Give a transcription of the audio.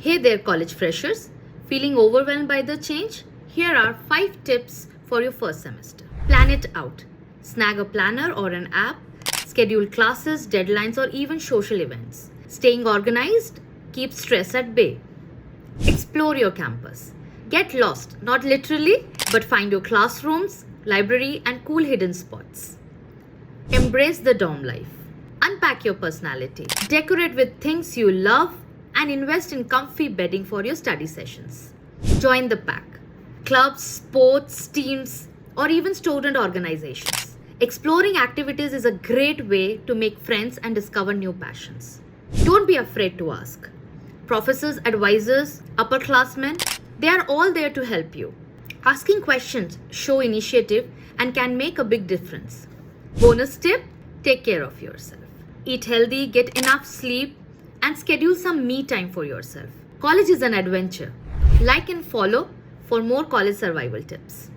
Hey there, college freshers. Feeling overwhelmed by the change? Here are 5 tips for your first semester. Plan it out. Snag a planner or an app. Schedule classes, deadlines, or even social events. Staying organized keeps stress at bay. Explore your campus. Get lost, not literally, but find your classrooms, library, and cool hidden spots. Embrace the dorm life. Unpack your personality. Decorate with things you love and invest in comfy bedding for your study sessions. Join the pack. Clubs, sports, teams, or even student organizations. Exploring activities is a great way to make friends and discover new passions. Don't be afraid to ask. Professors, advisors, upperclassmen, they are all there to help you. Asking questions show initiative and can make a big difference. Bonus tip, take care of yourself. Eat healthy, get enough sleep, and schedule some me time for yourself. College is an adventure. Like and follow for more college survival tips.